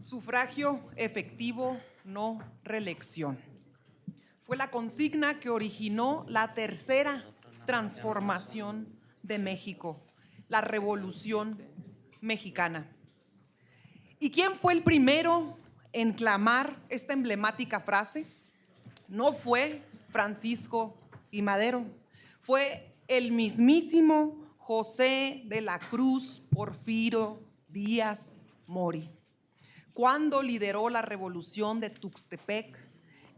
Sufragio efectivo, no reelección. Fue la consigna que originó la tercera transformación de México, la Revolución Mexicana. ¿Y quién fue el primero en clamar esta emblemática frase? No fue Francisco I. Madero, fue el mismísimo José de la Cruz Porfirio Díaz Mori, cuando lideró la revolución de Tuxtepec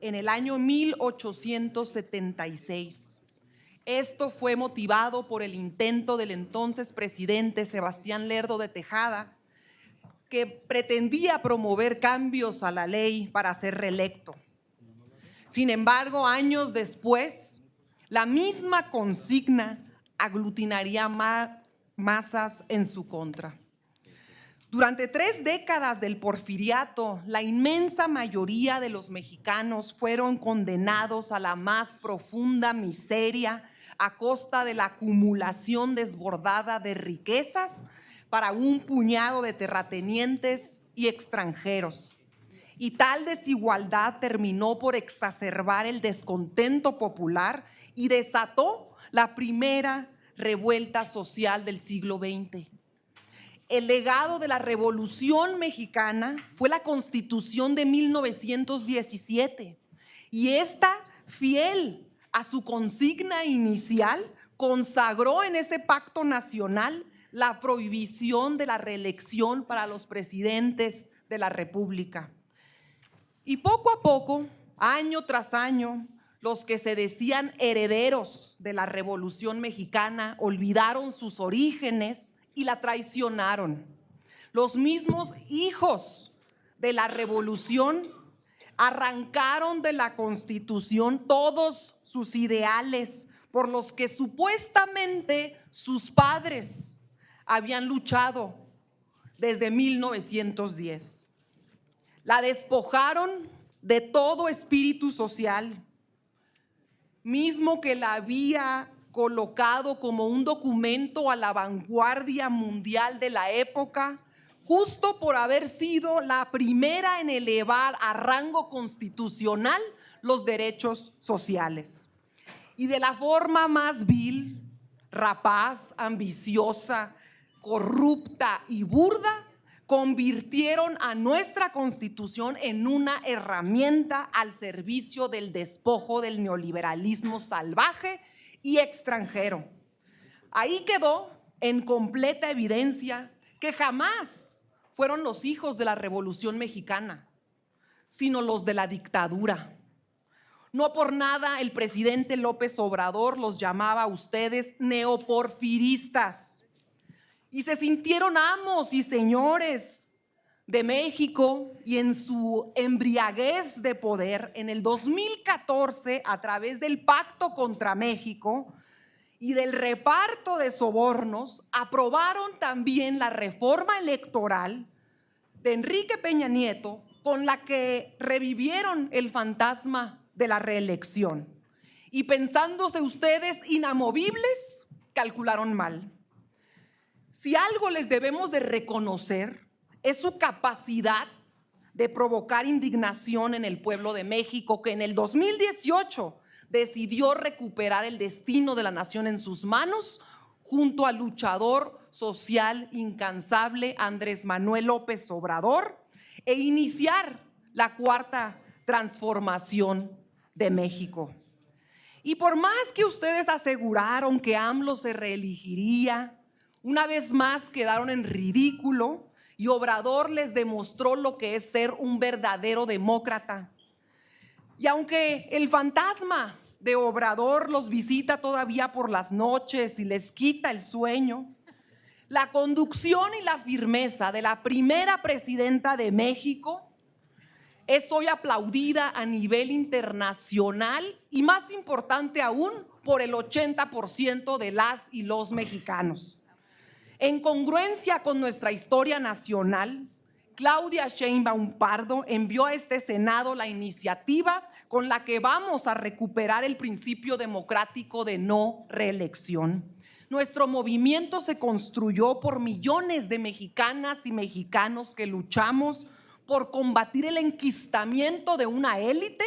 en el año 1876. Esto fue motivado por el intento del entonces presidente Sebastián Lerdo de Tejada, que pretendía promover cambios a la ley para ser reelecto. Sin embargo, años después, la misma consigna aglutinaría masas en su contra. Durante 3 décadas del porfiriato, la inmensa mayoría de los mexicanos fueron condenados a la más profunda miseria a costa de la acumulación desbordada de riquezas para un puñado de terratenientes y extranjeros. Y tal desigualdad terminó por exacerbar el descontento popular y desató la primera revuelta social del siglo XX. El legado de la Revolución Mexicana fue la Constitución de 1917 y esta, fiel a su consigna inicial, consagró en ese pacto nacional la prohibición de la reelección para los presidentes de la República. Y poco a poco, año tras año, los que se decían herederos de la Revolución Mexicana olvidaron sus orígenes y la traicionaron. Los mismos hijos de la revolución arrancaron de la Constitución todos sus ideales por los que supuestamente sus padres habían luchado desde 1910. La despojaron de todo espíritu social, mismo que la había colocado como un documento a la vanguardia mundial de la época, justo por haber sido la primera en elevar a rango constitucional los derechos sociales. Y de la forma más vil, rapaz, ambiciosa, corrupta y burda, convirtieron a nuestra Constitución en una herramienta al servicio del despojo del neoliberalismo salvaje y extranjero. Ahí quedó en completa evidencia que jamás fueron los hijos de la Revolución Mexicana, sino los de la dictadura. No por nada el presidente López Obrador los llamaba a ustedes neoporfiristas y se sintieron amos y señores de México, y en su embriaguez de poder en el 2014, a través del Pacto contra México y del reparto de sobornos, aprobaron también la reforma electoral de Enrique Peña Nieto, con la que revivieron el fantasma de la reelección. Y pensándose ustedes inamovibles, calcularon mal. Si algo les debemos de reconocer es su capacidad de provocar indignación en el pueblo de México, que en el 2018 decidió recuperar el destino de la nación en sus manos junto al luchador social incansable Andrés Manuel López Obrador e iniciar la cuarta transformación de México. Y por más que ustedes aseguraron que AMLO se reelegiría, una vez más quedaron en ridículo y Obrador les demostró lo que es ser un verdadero demócrata. Y aunque el fantasma de Obrador los visita todavía por las noches y les quita el sueño, la conducción y la firmeza de la primera presidenta de México es hoy aplaudida a nivel internacional y, más importante aún, por el 80% de las y los mexicanos. En congruencia con nuestra historia nacional, Claudia Sheinbaum Pardo envió a este Senado la iniciativa con la que vamos a recuperar el principio democrático de no reelección. Nuestro movimiento se construyó por millones de mexicanas y mexicanos que luchamos por combatir el enquistamiento de una élite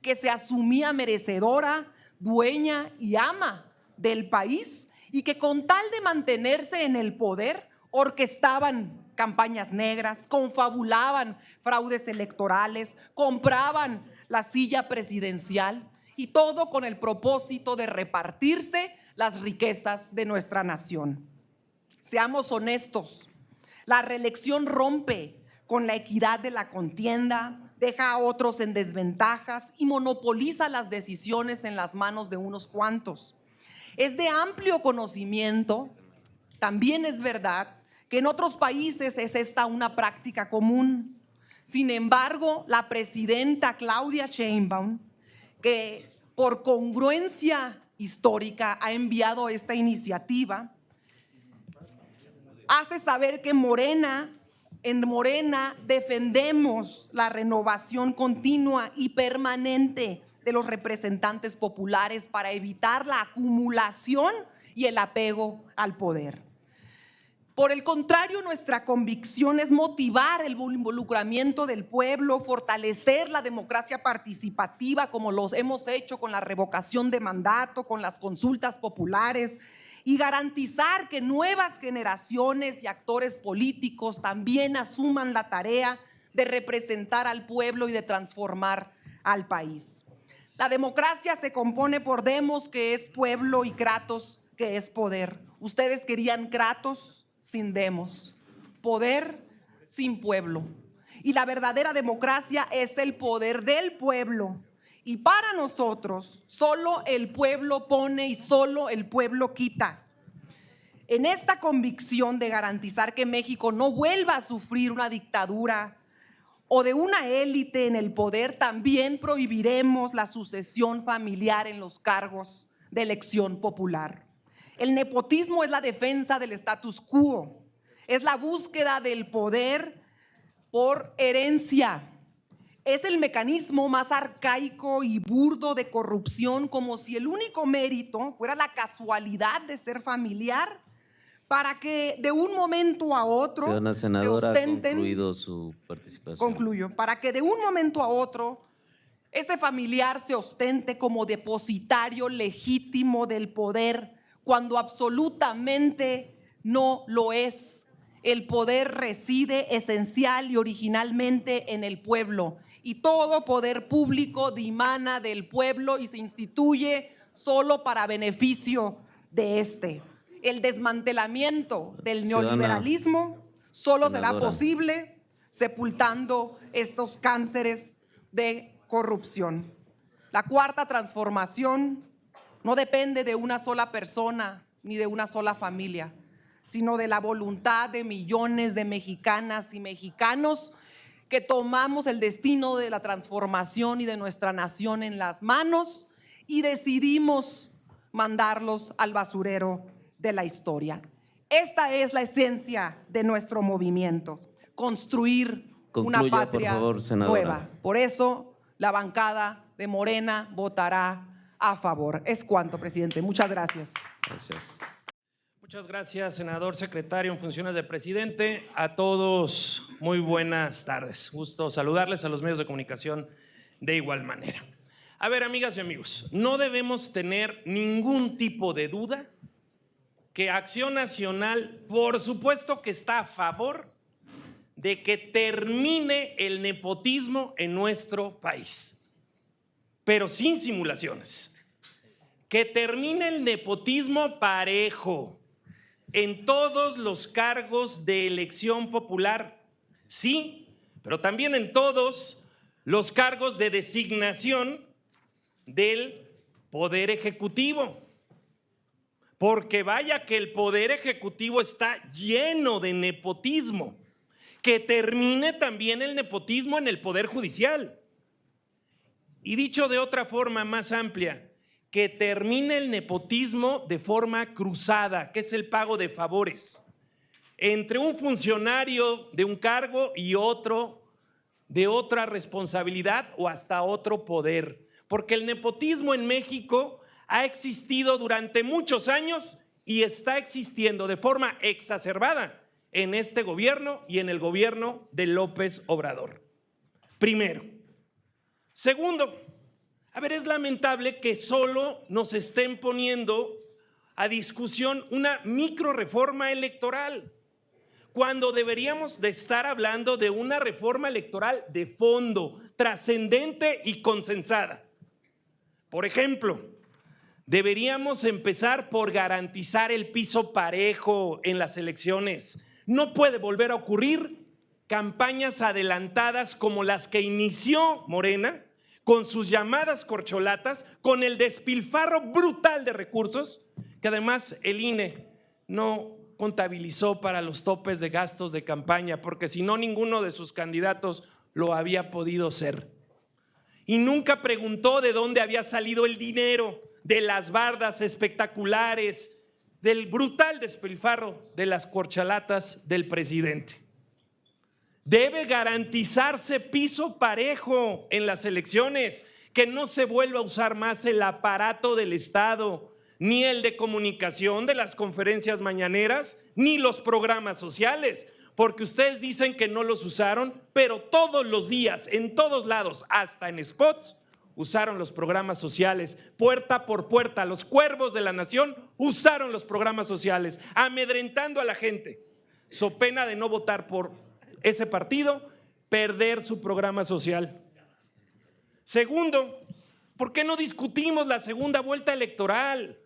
que se asumía merecedora, dueña y ama del país y que con tal de mantenerse en el poder orquestaban campañas negras, confabulaban fraudes electorales, compraban la silla presidencial y todo con el propósito de repartirse las riquezas de nuestra nación. Seamos honestos, la reelección rompe con la equidad de la contienda, deja a otros en desventajas y monopoliza las decisiones en las manos de unos cuantos. Es de amplio conocimiento, también es verdad, que en otros países es esta una práctica común. Sin embargo, la presidenta Claudia Sheinbaum, que por congruencia histórica ha enviado esta iniciativa, hace saber que en Morena defendemos la renovación continua y permanente de los representantes populares para evitar la acumulación y el apego al poder. Por el contrario, nuestra convicción es motivar el involucramiento del pueblo, fortalecer la democracia participativa como los hemos hecho con la revocación de mandato, con las consultas populares, y garantizar que nuevas generaciones y actores políticos también asuman la tarea de representar al pueblo y de transformar al país. La democracia se compone por demos, que es pueblo, y kratos, que es poder. Ustedes querían kratos sin demos, poder sin pueblo. Y la verdadera democracia es el poder del pueblo. Y para nosotros, solo el pueblo pone y solo el pueblo quita. En esta convicción de garantizar que México no vuelva a sufrir una dictadura o de una élite en el poder, también prohibiremos la sucesión familiar en los cargos de elección popular. El nepotismo es la defensa del status quo, es la búsqueda del poder por herencia. Es el mecanismo más arcaico y burdo de corrupción, como si el único mérito fuera la casualidad de ser familiar, para que de un momento a otro Señora senadora, se ostenten, ha concluido su participación. Concluyo, para que de un momento a otro ese familiar se ostente como depositario legítimo del poder, cuando absolutamente no lo es. El poder reside esencial y originalmente en el pueblo, y todo poder público dimana del pueblo y se instituye solo para beneficio de este. El desmantelamiento del neoliberalismo solo será posible sepultando estos cánceres de corrupción. La cuarta transformación no depende de una sola persona ni de una sola familia, sino de la voluntad de millones de mexicanas y mexicanos que tomamos el destino de la transformación y de nuestra nación en las manos y decidimos mandarlos al basurero de la historia. Esta es la esencia de nuestro movimiento, construir una patria nueva. Por eso la bancada de Morena votará a favor. Es cuanto, presidente. Muchas gracias. Gracias. Muchas gracias, senador secretario en funciones de presidente. A todos, muy buenas tardes. Gusto saludarles, a los medios de comunicación de igual manera. A ver, amigas y amigos, no debemos tener ningún tipo de duda que Acción Nacional, por supuesto que está a favor de que termine el nepotismo en nuestro país, pero sin simulaciones. Que termine el nepotismo parejo en todos los cargos de elección popular, sí, pero también en todos los cargos de designación del Poder Ejecutivo. Porque vaya que el Poder Ejecutivo está lleno de nepotismo. Que termine también el nepotismo en el Poder Judicial. Y dicho de otra forma más amplia, que termine el nepotismo de forma cruzada, que es el pago de favores entre un funcionario de un cargo y otro de otra responsabilidad o hasta otro poder. Porque el nepotismo en México ha existido durante muchos años y está existiendo de forma exacerbada en este gobierno y en el gobierno de López Obrador. Primero. Segundo, es lamentable que solo nos estén poniendo a discusión una micro reforma electoral, cuando deberíamos de estar hablando de una reforma electoral de fondo, trascendente y consensada. Por ejemplo, deberíamos empezar por garantizar el piso parejo en las elecciones. No puede volver a ocurrir campañas adelantadas como las que inició Morena, con sus llamadas corcholatas, con el despilfarro brutal de recursos, que además el INE no contabilizó para los topes de gastos de campaña, porque si no, ninguno de sus candidatos lo había podido ser. Y nunca preguntó de dónde había salido el dinero, de las bardas espectaculares, del brutal despilfarro de las corcholatas del presidente. Debe garantizarse piso parejo en las elecciones, que no se vuelva a usar más el aparato del Estado, ni el de comunicación de las conferencias mañaneras, ni los programas sociales, porque ustedes dicen que no los usaron, pero todos los días, en todos lados, hasta en spots, usaron los programas sociales, puerta por puerta. Los cuervos de la nación usaron los programas sociales, amedrentando a la gente, so pena de no votar por ese partido, perder su programa social. Segundo, ¿por qué no discutimos la segunda vuelta electoral?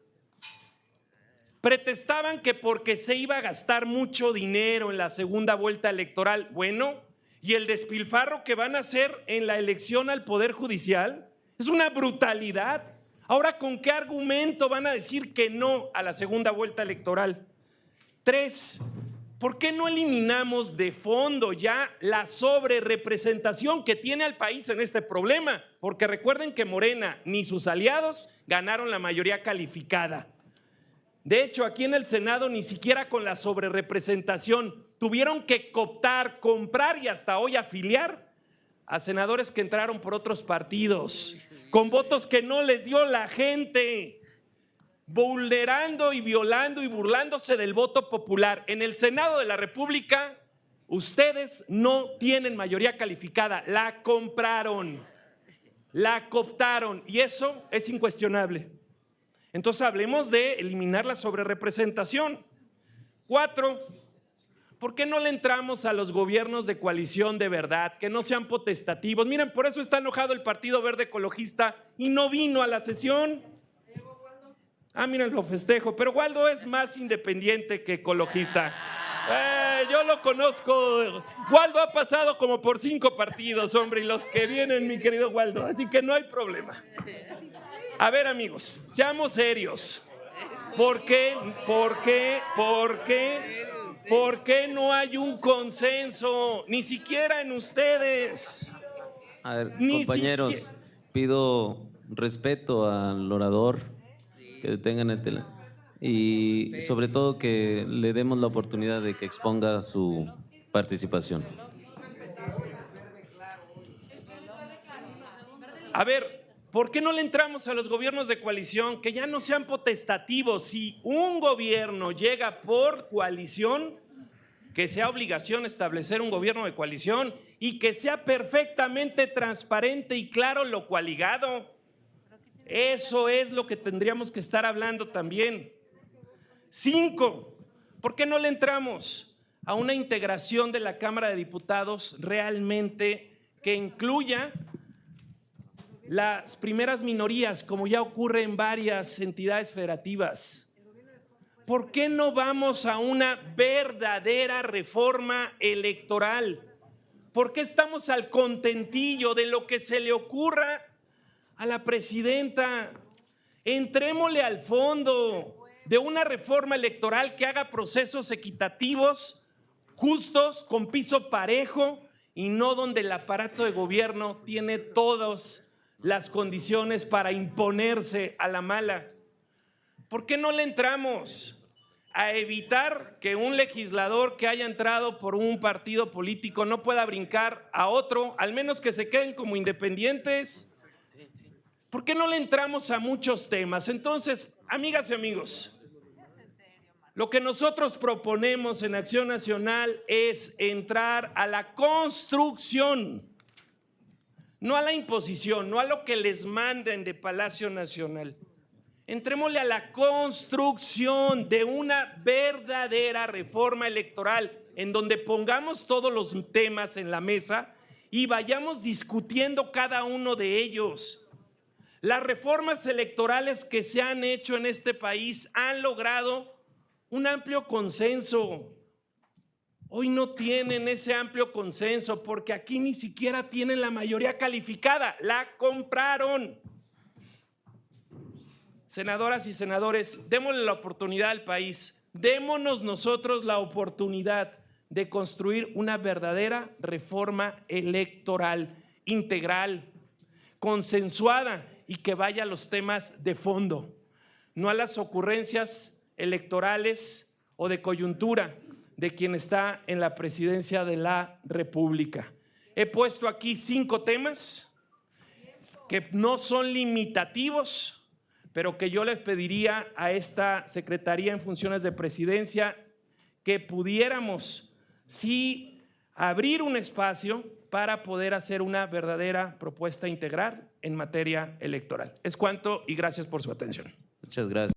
Pretestaban que porque se iba a gastar mucho dinero en la segunda vuelta electoral. Bueno, y el despilfarro que van a hacer en la elección al Poder Judicial es una brutalidad. Ahora, ¿con qué argumento van a decir que no a la segunda vuelta electoral? 3, ¿por qué no eliminamos de fondo ya la sobrerepresentación que tiene al país en este problema? Porque recuerden que Morena ni sus aliados ganaron la mayoría calificada. De hecho, aquí en el Senado ni siquiera con la sobrerepresentación tuvieron que cooptar, comprar y hasta hoy afiliar a senadores que entraron por otros partidos, con votos que no les dio la gente, vulnerando y violando y burlándose del voto popular. En el Senado de la República, ustedes no tienen mayoría calificada, la compraron, la cooptaron y eso es incuestionable. Entonces hablemos de eliminar la sobrerepresentación. 4, ¿por qué no le entramos a los gobiernos de coalición de verdad, que no sean potestativos? Miren, por eso está enojado el Partido Verde Ecologista y no vino a la sesión. Miren, lo festejo, pero Waldo es más independiente que ecologista. Yo lo conozco. Waldo ha pasado como por 5 partidos, hombre, y los que vienen, mi querido Waldo, así que no hay problema. A ver, amigos, seamos serios. ¿Por qué no hay un consenso? Ni siquiera en ustedes. A ver, compañeros, pido respeto al orador, que detengan el teléfono y sobre todo que le demos la oportunidad de que exponga su participación. A ver, ¿por qué no le entramos a los gobiernos de coalición que ya no sean potestativos? Si un gobierno llega por coalición, que sea obligación establecer un gobierno de coalición y que sea perfectamente transparente y claro lo coaligado. Eso es lo que tendríamos que estar hablando también. 5, ¿por qué no le entramos a una integración de la Cámara de Diputados realmente que incluya las primeras minorías, como ya ocurre en varias entidades federativas? ¿Por qué no vamos a una verdadera reforma electoral? ¿Por qué estamos al contentillo de lo que se le ocurra a la presidenta? Entrémosle al fondo de una reforma electoral que haga procesos equitativos, justos, con piso parejo y no donde el aparato de gobierno tiene todas las condiciones para imponerse a la mala. ¿Por qué no le entramos a evitar que un legislador que haya entrado por un partido político no pueda brincar a otro, al menos que se queden como independientes? ¿Por qué no le entramos a muchos temas? Entonces, amigas y amigos, Lo que nosotros proponemos en Acción Nacional es entrar a la construcción, no a la imposición, no a lo que les manden de Palacio Nacional. Entrémosle a la construcción de una verdadera reforma electoral en donde pongamos todos los temas en la mesa y vayamos discutiendo cada uno de ellos. Las reformas electorales que se han hecho en este país han logrado un amplio consenso. Hoy no tienen ese amplio consenso porque aquí ni siquiera tienen la mayoría calificada, la compraron. Senadoras y senadores, démosle la oportunidad al país, démonos nosotros la oportunidad de construir una verdadera reforma electoral integral, consensuada y que vaya a los temas de fondo, no a las ocurrencias electorales o de coyuntura de quien está en la presidencia de la República. He puesto aquí 5 temas que no son limitativos, pero que yo les pediría a esta Secretaría en Funciones de Presidencia que pudiéramos sí abrir un espacio para poder hacer una verdadera propuesta integral en materia electoral. Es cuanto y gracias por su atención. Muchas gracias.